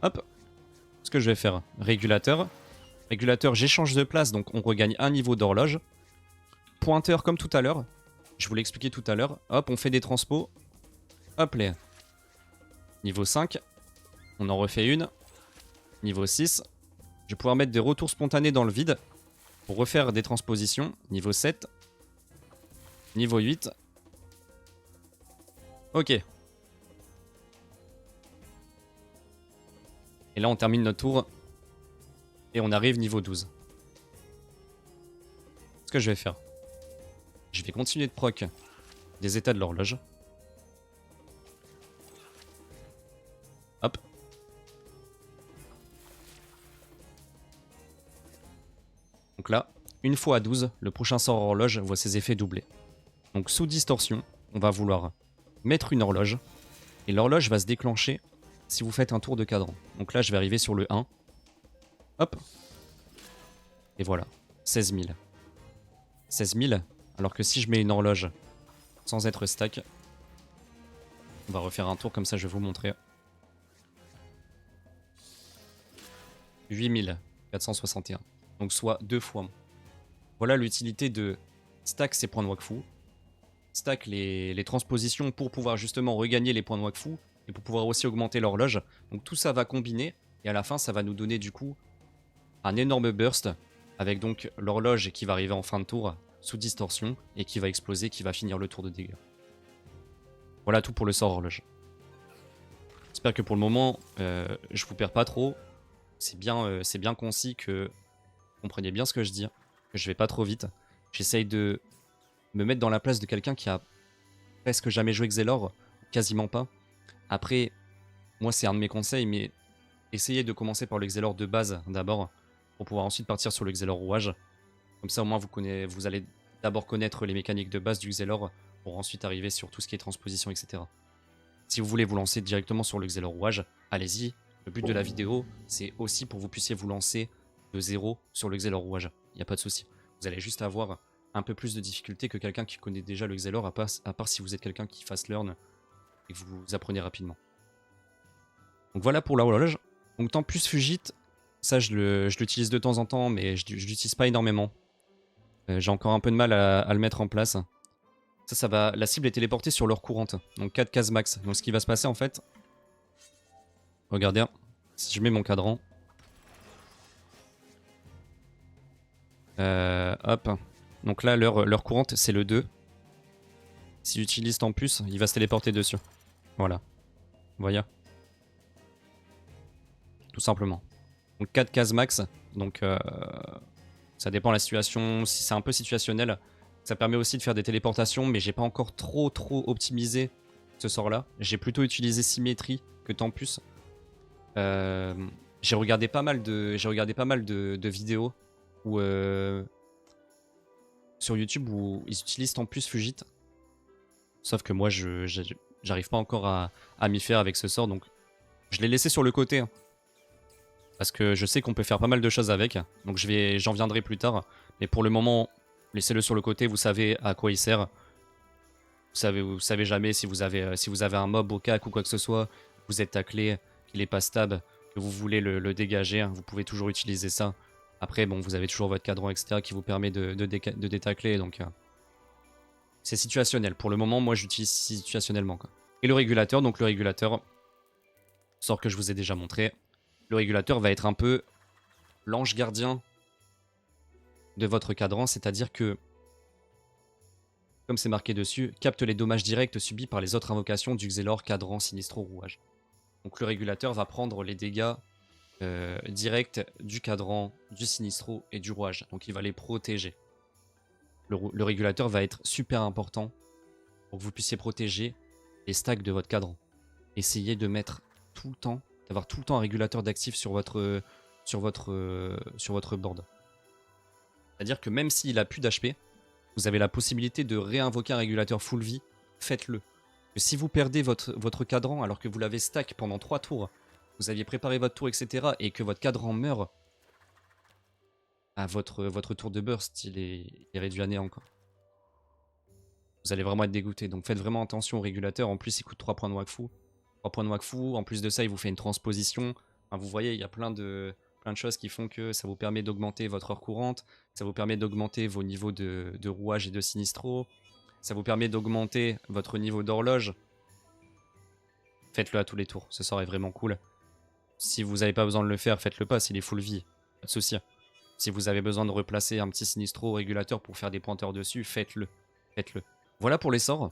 Hop. Ce que je vais faire, régulateur. Régulateur, j'échange de place, donc on regagne un niveau d'horloge. Pointeur, comme tout à l'heure. Je vous l'ai expliqué tout à l'heure. Hop, on fait des transpos. Hop, les... Niveau 5. On en refait une. Niveau 6. Je vais pouvoir mettre des retours spontanés dans le vide pour refaire des transpositions. Niveau 7. Niveau 8. Ok. Et là, on termine notre tour. Et on arrive niveau 12. Ce que je vais faire, je vais continuer de proc des états de l'horloge. Hop. Donc là, une fois à 12, le prochain sort horloge voit ses effets doublés. Donc sous distorsion, on va vouloir mettre une horloge. Et l'horloge va se déclencher si vous faites un tour de cadran. Donc là, je vais arriver sur le 1. Hop. Et voilà, 16 000. 16 000, alors que si je mets une horloge sans être stack, on va refaire un tour comme ça, je vais vous montrer. 8 461. Donc soit 2 fois moins. Voilà l'utilité de stack ces points de Wakfu. Stack les transpositions pour pouvoir justement regagner les points de Wakfu et pour pouvoir aussi augmenter l'horloge. Donc tout ça va combiner et à la fin ça va nous donner du coup un énorme burst avec donc l'horloge qui va arriver en fin de tour sous distorsion et qui va exploser, qui va finir le tour de dégâts. Voilà tout pour le sort horloge. J'espère que pour le moment je vous perds pas trop. C'est bien concis, que vous compreniez bien ce que je dis, que je vais pas trop vite. J'essaye de me mettre dans la place de quelqu'un qui a presque jamais joué Xelor, quasiment pas. Après, moi c'est un de mes conseils, mais essayez de commencer par le Xelor de base d'abord, pour pouvoir ensuite partir sur le Xelor rouage. Comme ça au moins vous allez d'abord connaître les mécaniques de base du Xelor, pour ensuite arriver sur tout ce qui est transposition, etc. Si vous voulez vous lancer directement sur le Xelor rouage, allez-y, Le but de la vidéo, c'est aussi pour que vous puissiez vous lancer de zéro sur le Xelor rouage. Il n'y a pas de souci. Vous allez juste avoir un peu plus de difficulté que quelqu'un qui connaît déjà le Xelor, à part si vous êtes quelqu'un qui fast learn et que vous apprenez rapidement. Donc voilà pour la horloge. Donc Tempus Fugit, ça je l'utilise de temps en temps, mais je l'utilise pas énormément. J'ai encore un peu de mal à le mettre en place. Ça va. La cible est téléportée sur l'heure courante, donc 4 cases max. Donc ce qui va se passer en fait, regardez, hein, si je mets mon cadran, hop, donc là l'heure courante c'est le 2. Si j'utilise Tempus, il va se téléporter dessus. Voilà, vous voyez, tout simplement. Donc 4 cases max, donc ça dépend de la situation, si c'est un peu situationnel. Ça permet aussi de faire des téléportations, mais j'ai pas encore trop optimisé ce sort-là. J'ai plutôt utilisé Symétrie que Tempus. J'ai regardé pas mal de vidéos où, sur YouTube où ils utilisent Tempus Fugit. Sauf que moi, j'arrive pas encore à m'y faire avec ce sort, donc je l'ai laissé sur le côté. Hein, parce que je sais qu'on peut faire pas mal de choses avec, donc j'en viendrai plus tard. Mais pour le moment, laissez-le sur le côté, vous savez à quoi il sert. Vous savez jamais si vous avez un mob au cac ou quoi que ce soit, vous êtes taclé, qu'il est pas stab, que vous voulez le dégager, vous pouvez toujours utiliser ça. Après, bon, vous avez toujours votre cadran, etc., qui vous permet de détacler, donc c'est situationnel. Pour le moment, moi, j'utilise situationnellement, quoi. Et le régulateur, donc le régulateur, sort que je vous ai déjà montré, le régulateur va être un peu l'ange gardien de votre cadran, c'est-à-dire que, comme c'est marqué dessus, capte les dommages directs subis par les autres invocations du Xelor, cadran, sinistro, rouage. Donc le régulateur va prendre les dégâts directs du cadran, du sinistro et du rouage. Donc il va les protéger. Le régulateur va être super important pour que vous puissiez protéger les stacks de votre cadran. Essayez de mettre tout le temps, d'avoir tout le temps un régulateur d'actif sur votre board. C'est-à-dire que même s'il a plus d'HP, vous avez la possibilité de réinvoquer un régulateur full vie, faites-le. Si vous perdez votre cadran alors que vous l'avez stack pendant 3 tours, vous aviez préparé votre tour, etc., et que votre cadran meurt, à votre tour de burst, il est réduit à néant, quoi. Vous allez vraiment être dégoûté. Donc faites vraiment attention au régulateur. En plus, il coûte 3 points de Wakfu. 3 points de Wakfu. En plus de ça, il vous fait une transposition. Enfin, vous voyez, il y a plein de choses qui font que ça vous permet d'augmenter votre heure courante. Ça vous permet d'augmenter vos niveaux de rouage et de sinistro. Ça vous permet d'augmenter votre niveau d'horloge. Faites-le à tous les tours. Ce sort est vraiment cool. Si vous n'avez pas besoin de le faire, faites-le pas. S'il est full vie, pas de souci. Si vous avez besoin de replacer un petit sinistro au régulateur pour faire des pointeurs dessus, faites-le. Faites-le. Voilà pour les sorts.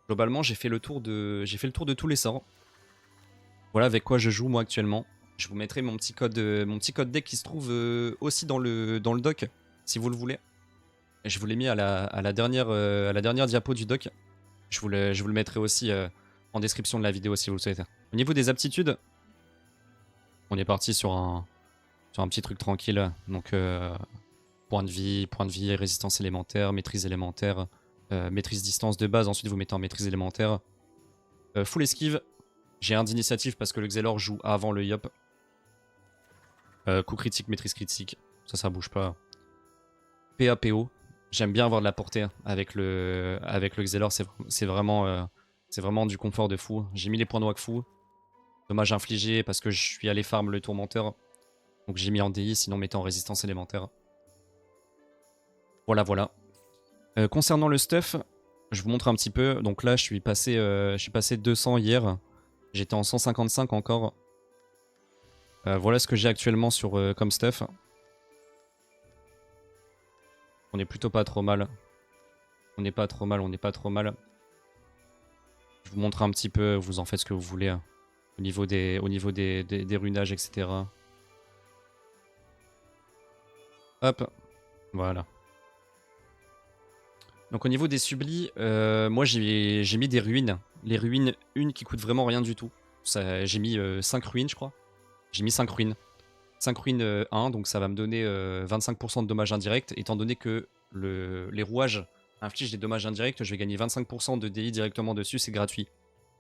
Globalement, j'ai fait le tour de tous les sorts. Voilà avec quoi je joue moi actuellement. Je vous mettrai mon petit code deck qui se trouve aussi dans le doc, si vous le voulez. Je vous l'ai mis à la dernière diapo du doc. Je vous le mettrai aussi en description de la vidéo si vous le souhaitez. Au niveau des aptitudes, on est parti sur un petit truc tranquille. Donc point de vie, résistance élémentaire, maîtrise élémentaire, maîtrise distance de base. Ensuite vous mettez en maîtrise élémentaire. Full esquive. J'ai un d'initiative parce que le Xelor joue avant le Yop. Coup critique, maîtrise critique. Ça bouge pas. PAPO. J'aime bien avoir de la portée avec le Xelor. C'est vraiment du confort de fou. J'ai mis les points de Wakfu. Dommage infligé parce que je suis allé farm le tourmenteur. Donc j'ai mis en DI, sinon mettez en résistance élémentaire. Voilà. Concernant le stuff, je vous montre un petit peu. Donc là, je suis passé 200 hier. J'étais en 155 encore. Voilà ce que j'ai actuellement sur comme stuff. On est plutôt pas trop mal. On n'est pas trop mal. Je vous montre un petit peu, vous en faites ce que vous voulez. Hein, au niveau des runages, etc. Hop, voilà. Donc au niveau des sublis, moi j'ai mis des ruines. Les ruines, une qui coûte vraiment rien du tout. J'ai mis 5 ruines, je crois. J'ai mis 5 ruines. 5 ruines 1, donc ça va me donner 25% de dommages indirects. Étant donné que les rouages infligent des dommages indirects, je vais gagner 25% de DI directement dessus, c'est gratuit.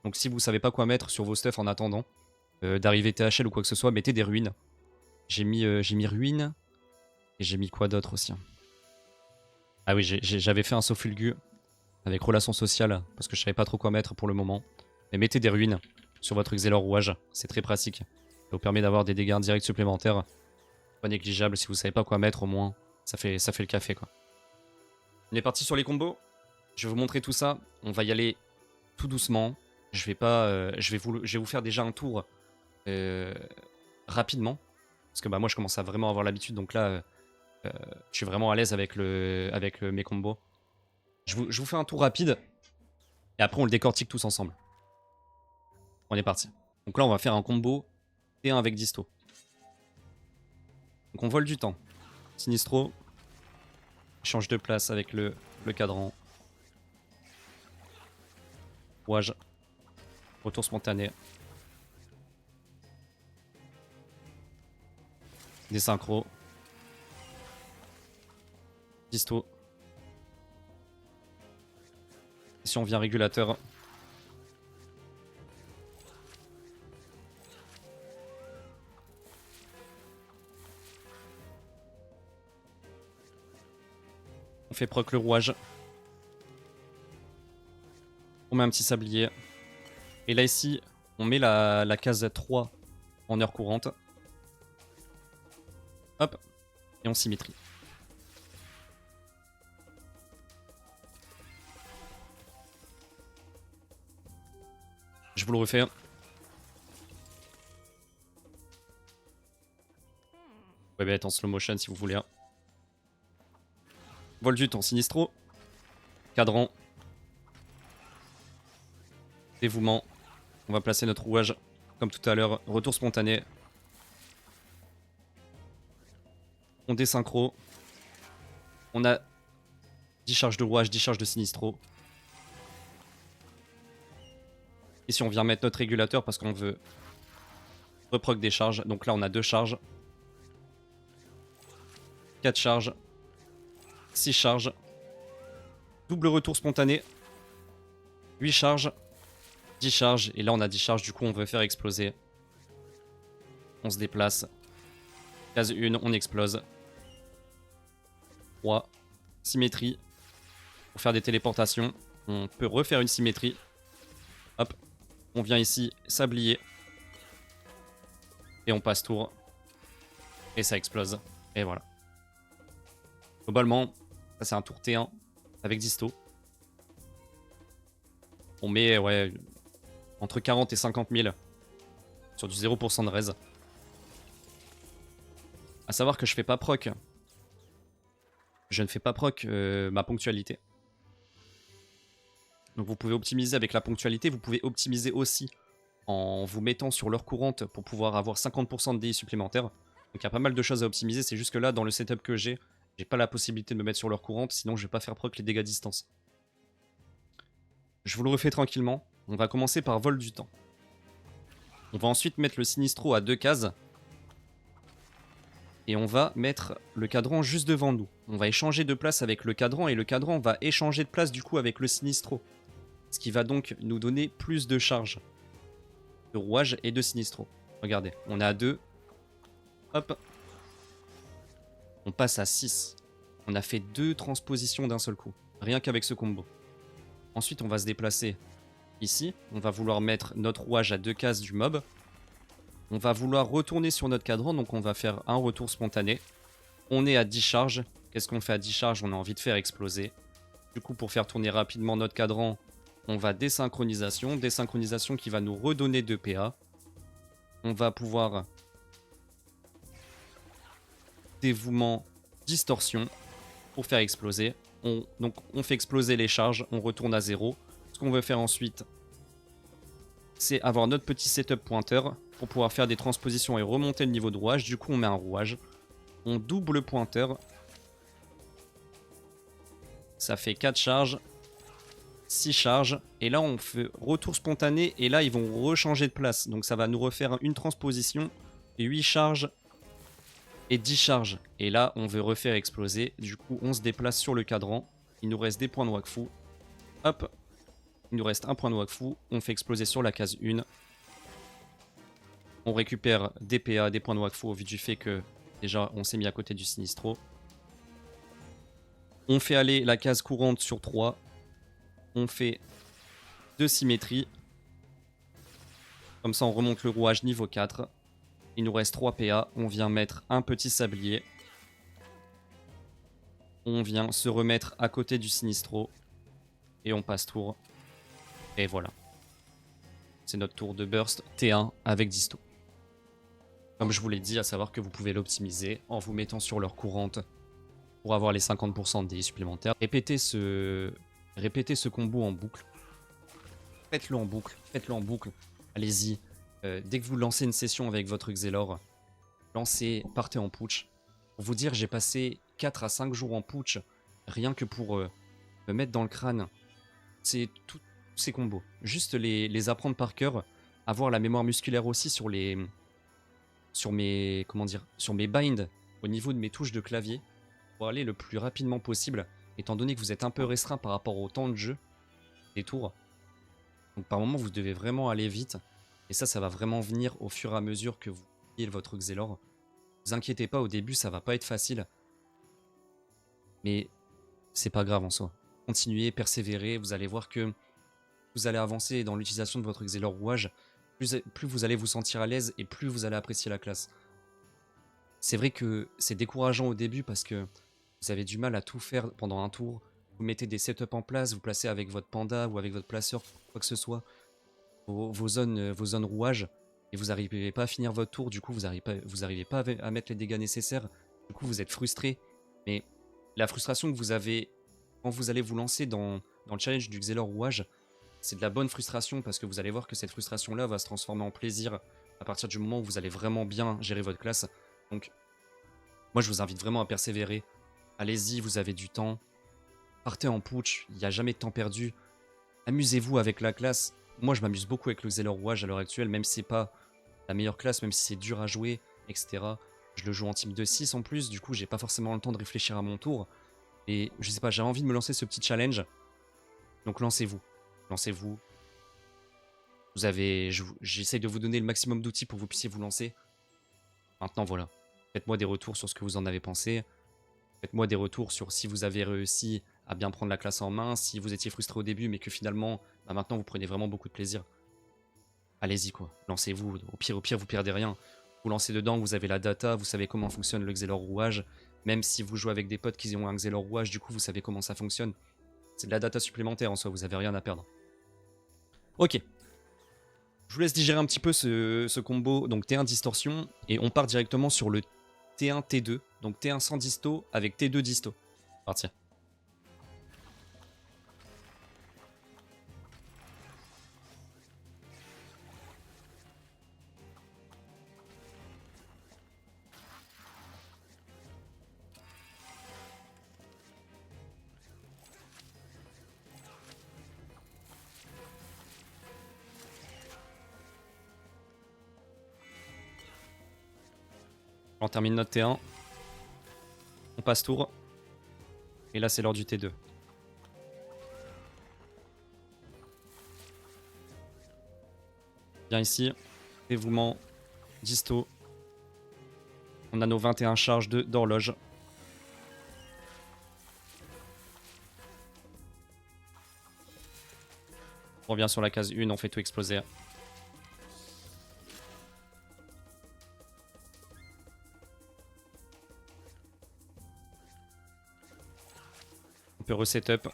Donc si vous savez pas quoi mettre sur vos stuff en attendant, d'arriver THL ou quoi que ce soit, mettez des ruines. J'ai mis ruines. Et j'ai mis quoi d'autre aussi? Ah oui, j'avais fait un Sofulgu avec relation sociale, parce que je savais pas trop quoi mettre pour le moment. Mais mettez des ruines sur votre Xelor rouage, c'est très pratique. Ça vous permet d'avoir des dégâts indirects supplémentaires. Pas négligeable, si vous savez pas quoi mettre au moins, ça fait le café quoi. On est parti sur les combos. Je vais vous montrer tout ça. On va y aller tout doucement. Je vais pas, je vais vous faire déjà un tour rapidement. Parce que bah, moi je commence à vraiment avoir l'habitude, donc là je suis vraiment à l'aise avec, mes combos. Je vous fais un tour rapide. Et après on le décortique tous ensemble. On est parti. Donc là on va faire un combo T1 avec Disto. Donc on vole du temps. Sinistro. Change de place avec le cadran. Rouage. Retour spontané. Des synchros. Disto. Et si on vient régulateur. On fait proc le rouage. On met un petit sablier. Et là ici, on met la case 3 en heure courante. Hop. Et on symétrie. Je vous le refais. Vous pouvez être en slow motion si vous voulez. Vol du temps, Sinistro. Cadran. Dévouement. On va placer notre rouage comme tout à l'heure. Retour spontané. On désynchro. On a 10 charges de rouage, 10 charges de Sinistro. Ici on vient mettre notre régulateur parce qu'on veut reproc des charges. Donc là on a 2 charges. 4 charges. 6 charges. Double retour spontané. 8 charges. 10 charges. Et là on a 10 charges, du coup on veut faire exploser. On se déplace. Case 1, on explose. 3. Symétrie. Pour faire des téléportations, on peut refaire une symétrie. Hop. On vient ici, sablier. Et on passe tour. Et ça explose. Et voilà. Globalement, ça c'est un tour T1 avec Disto. On met ouais, entre 40 et 50 000 sur du 0% de raise. A savoir que je fais pas proc. Je ne fais pas proc ma ponctualité. Donc vous pouvez optimiser avec la ponctualité. Vous pouvez optimiser aussi en vous mettant sur l'heure courante pour pouvoir avoir 50% de DI supplémentaires. Donc il y a pas mal de choses à optimiser. C'est juste que là, dans le setup que j'ai pas la possibilité de me mettre sur l'heure courante. Sinon, je vais pas faire proc les dégâts à distance. Je vous le refais tranquillement. On va commencer par vol du temps. On va ensuite mettre le Sinistro à 2 cases. Et on va mettre le cadran juste devant nous. On va échanger de place avec le cadran et le cadran va échanger de place du coup avec le Sinistro. Ce qui va donc nous donner plus de charge de rouage et de Sinistro. Regardez, on est à 2. Hop. On passe à 6. On a fait 2 transpositions d'un seul coup. Rien qu'avec ce combo. Ensuite, on va se déplacer ici. On va vouloir mettre notre rouage à 2 cases du mob. On va vouloir retourner sur notre cadran, donc on va faire un retour spontané. On est à 10 charges. Qu'est-ce qu'on fait à 10 charges? On a envie de faire exploser. Du coup, pour faire tourner rapidement notre cadran, on va désynchronisation. Désynchronisation qui va nous redonner 2 PA. On va pouvoir dévouement, distorsion pour faire exploser. Donc on fait exploser les charges, on retourne à 0. Ce qu'on veut faire ensuite, c'est avoir notre petit setup pointeur pour pouvoir faire des transpositions et remonter le niveau de rouage. Du coup, on met un rouage. On double le pointeur. Ça fait 4 charges. 6 charges. Et là, on fait retour spontané. Et là, ils vont rechanger de place. Donc, ça va nous refaire une transposition. 8 charges. Et 10 charges. Et là, on veut refaire exploser. Du coup, on se déplace sur le cadran. Il nous reste des points de Wakfu. Hop. Il nous reste un point de Wakfu. On fait exploser sur la case 1. On récupère des PA, des points de Wakfu au vu du fait que déjà on s'est mis à côté du Sinistro. On fait aller la case courante sur 3. On fait 2 symétries. Comme ça on remonte le rouage niveau 4. Il nous reste 3 PA. On vient mettre un petit sablier. On vient se remettre à côté du Sinistro. Et on passe tour. Et voilà. C'est notre tour de burst T1 avec disto. Comme je vous l'ai dit, à savoir que vous pouvez l'optimiser en vous mettant sur l'heure courante pour avoir les 50% de DI supplémentaires. Répétez ce combo en boucle. Faites-le en boucle, faites-le en boucle. Allez-y. Dès que vous lancez une session avec votre Xelor, partez en putsch. Pour vous dire, j'ai passé 4 à 5 jours en putsch, rien que pour me mettre dans le crâne. C'est tous ces combos. Juste les apprendre par cœur, avoir la mémoire musculaire aussi sur mes binds au niveau de mes touches de clavier pour aller le plus rapidement possible, étant donné que vous êtes un peu restreint par rapport au temps de jeu des tours. Donc par moment vous devez vraiment aller vite, et ça va vraiment venir au fur et à mesure que vous pillez votre Xelor. Vous inquiétez pas, au début ça va pas être facile, mais c'est pas grave en soi. Continuez, persévérez, vous allez voir que vous allez avancer dans l'utilisation de votre Xelor rouage, plus vous allez vous sentir à l'aise et plus vous allez apprécier la classe. C'est vrai que c'est décourageant au début parce que vous avez du mal à tout faire pendant un tour. Vous mettez des setups en place, vous placez avec votre panda ou avec votre placeur, quoi que ce soit, vos zones rouage, et vous n'arrivez pas à finir votre tour, du coup vous n'arrivez pas à mettre les dégâts nécessaires, du coup vous êtes frustré. Mais la frustration que vous avez quand vous allez vous lancer dans le challenge du Xelor rouage, c'est de la bonne frustration parce que vous allez voir que cette frustration-là va se transformer en plaisir à partir du moment où vous allez vraiment bien gérer votre classe. Donc, moi je vous invite vraiment à persévérer. Allez-y, vous avez du temps. Partez en putsch, il n'y a jamais de temps perdu. Amusez-vous avec la classe. Moi je m'amuse beaucoup avec le Xelor rouage à l'heure actuelle, même si c'est pas la meilleure classe, même si c'est dur à jouer, etc. Je le joue en team de 6 en plus, du coup j'ai pas forcément le temps de réfléchir à mon tour. Et je sais pas, j'avais envie de me lancer ce petit challenge. Donc lancez-vous. Lancez-vous. J'essaye de vous donner le maximum d'outils pour que vous puissiez vous lancer. Maintenant voilà. Faites-moi des retours sur ce que vous en avez pensé. Faites-moi des retours sur si vous avez réussi à bien prendre la classe en main, si vous étiez frustré au début, mais que finalement, maintenant vous prenez vraiment beaucoup de plaisir. Allez-y quoi, lancez-vous. Au pire, vous perdez rien. Vous lancez dedans, vous avez la data, vous savez comment fonctionne le Xelor rouage. Même si vous jouez avec des potes qui ont un Xelor rouage, du coup vous savez comment ça fonctionne. C'est de la data supplémentaire en soi, vous avez rien à perdre. Ok. Je vous laisse digérer un petit peu ce combo, donc T1 distorsion, et on part directement sur le T1 T2, donc T1 sans disto avec T2 disto. Partir. On termine notre T1. On passe tour. Et là, c'est l'heure du T2. Bien ici. Dévouement. Disto. On a nos 21 charges d'horloge. On revient sur la case 1, on fait tout exploser. On peut resetup.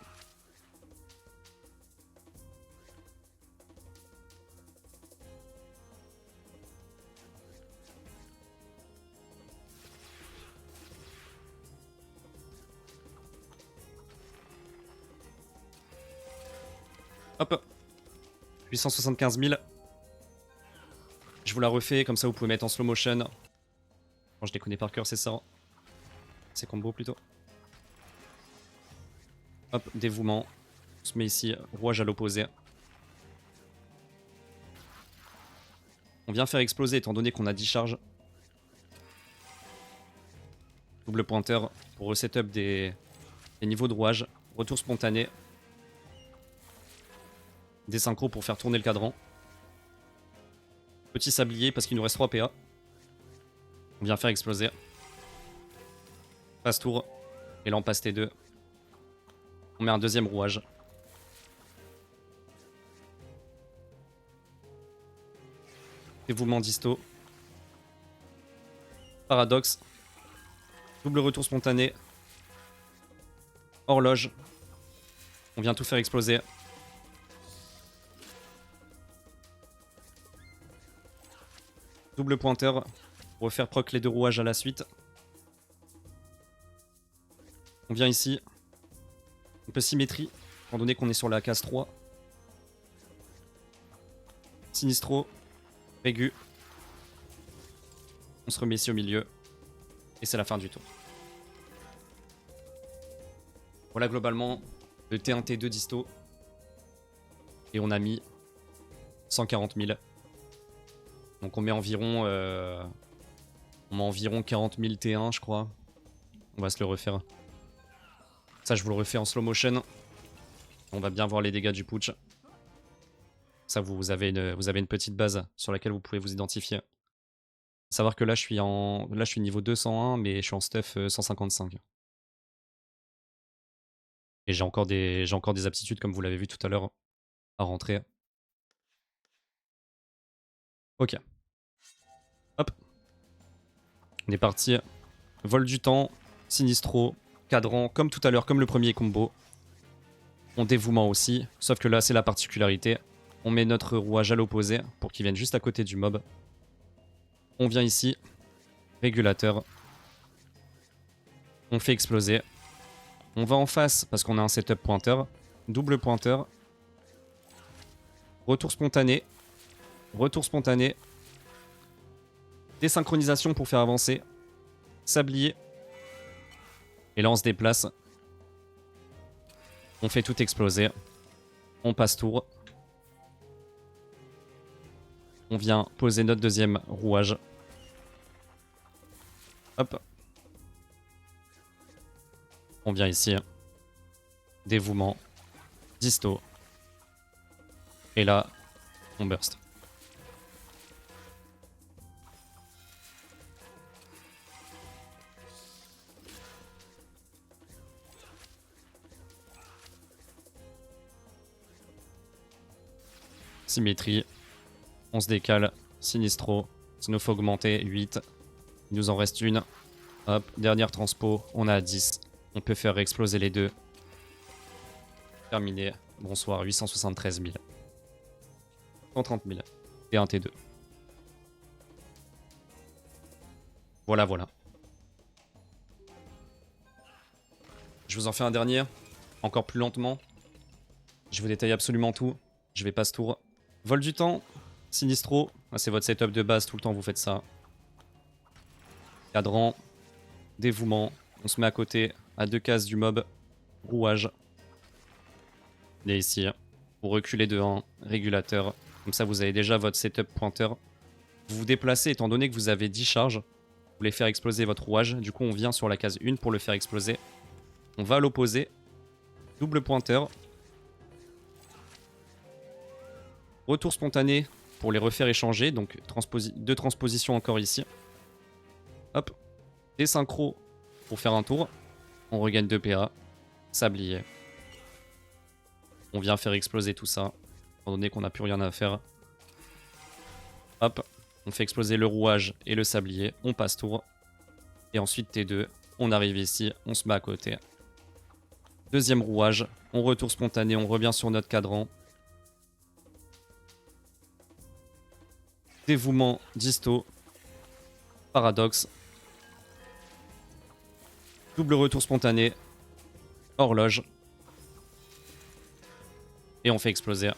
Hop. 875 000. Je vous la refais, comme ça vous pouvez mettre en slow motion. Bon, je les connais par cœur, c'est ça. C'est combo plutôt. Hop, dévouement. On se met ici, rouage à l'opposé. On vient faire exploser étant donné qu'on a 10 charges. Double pointeur pour resetup des niveaux de rouage. Retour spontané. Des synchros pour faire tourner le cadran. Petit sablier parce qu'il nous reste 3 PA. On vient faire exploser. Passe tour. Et là on passe T2. On met un deuxième rouage. Dévouement disto. Paradoxe. Double retour spontané. Horloge. On vient tout faire exploser. Double pointeur. Pour refaire proc les deux rouages à la suite. On vient ici. Un peu symétrie, étant donné qu'on est sur la case 3. Sinistro. Régu. On se remet ici au milieu. Et c'est la fin du tour. Voilà globalement le T1, T2 disto. Et on a mis 140 000. Donc on met environ 40 000 T1 je crois. On va se le refaire. Ça je vous le refais en slow motion. On va bien voir les dégâts du putsch. Ça vous avez une petite base sur laquelle vous pouvez vous identifier. Savoir que là je suis niveau 201 mais je suis en stuff 155. Et j'ai encore des aptitudes comme vous l'avez vu tout à l'heure à rentrer. Ok. Hop. On est parti. Vol du temps, Sinistro, cadran, comme tout à l'heure, comme le premier combo. On dévouement aussi, sauf que là c'est la particularité. On met notre rouage à l'opposé pour qu'il vienne juste à côté du mob. On vient ici, régulateur. On fait exploser. On va en face parce qu'on a un setup pointeur. Double pointeur. Retour spontané. Retour spontané. Désynchronisation pour faire avancer. Sablier. Et là on se déplace. On fait tout exploser. On passe tour. On vient poser notre deuxième rouage. Hop. On vient ici. Dévouement. Disto. Et là, on burst. Symétrie. On se décale. Sinistro. Snowf augmenté. 8. Il nous en reste une. Hop. Dernière transpo. On a 10. On peut faire exploser les deux. Terminé. Bonsoir. 873 000. 130 000. T1, T2. Voilà, voilà. Je vous en fais un dernier. Encore plus lentement. Je vous détaille absolument tout. Je vais pas ce tour. Vol du temps. Sinistro. Ah, c'est votre setup de base. Tout le temps, vous faites ça. Cadran. Dévouement. On se met à côté. À 2 cases du mob. Rouage. Et ici. Vous reculez de 1. Régulateur. Comme ça, vous avez déjà votre setup pointeur. Vous vous déplacez étant donné que vous avez 10 charges. Vous voulez faire exploser votre rouage. Du coup, on vient sur la case 1 pour le faire exploser. On va à l'opposé. Double pointeur. Retour spontané pour les refaire échanger. Donc, deux transpositions encore ici. Hop. Désynchro pour faire un tour. On regagne 2 PA. Sablier. On vient faire exploser tout ça. Étant donné qu'on n'a plus rien à faire. Hop. On fait exploser le rouage et le sablier. On passe tour. Et ensuite T2. On arrive ici. On se met à côté. Deuxième rouage. On retourne spontané. On revient sur notre cadran. Dévouement disto. Paradoxe. Double retour spontané. Horloge. Et on fait exploser.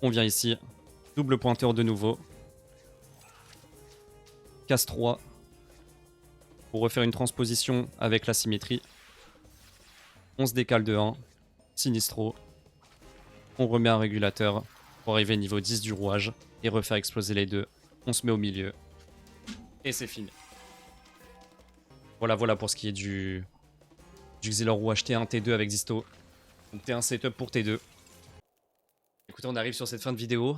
On vient ici. Double pointeur de nouveau. Casse 3. Pour refaire une transposition avec la symétrie. On se décale de 1. Sinistro. On remet un régulateur pour arriver niveau 10 du rouage et refaire exploser les deux. On se met au milieu. Et c'est fini. Voilà, voilà pour ce qui est du Xelor rouage T1, T2 avec Disto. Donc T1 setup pour T2. écoutez, on arrive sur cette fin de vidéo.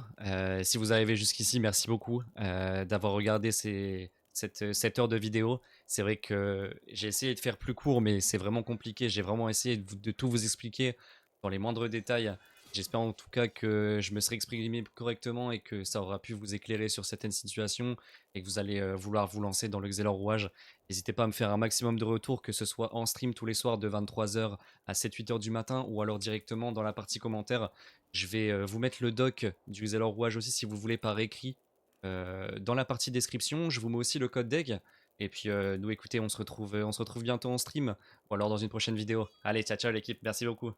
Si vous arrivez jusqu'ici, merci beaucoup d'avoir regardé cette heure de vidéo. C'est vrai que j'ai essayé de faire plus court, mais c'est vraiment compliqué. J'ai vraiment essayé de tout vous expliquer dans les moindres détails. J'espère en tout cas que je me serai exprimé correctement et que ça aura pu vous éclairer sur certaines situations et que vous allez vouloir vous lancer dans le Xelor rouage. N'hésitez pas à me faire un maximum de retours, que ce soit en stream tous les soirs de 23 h à 7-8 h du matin ou alors directement dans la partie commentaires. Je vais vous mettre le doc du Xelor rouage aussi si vous voulez par écrit dans la partie description. Je vous mets aussi le code DEG. Et puis nous écoutez, on se retrouve bientôt en stream ou alors dans une prochaine vidéo. Allez, ciao ciao l'équipe, merci beaucoup.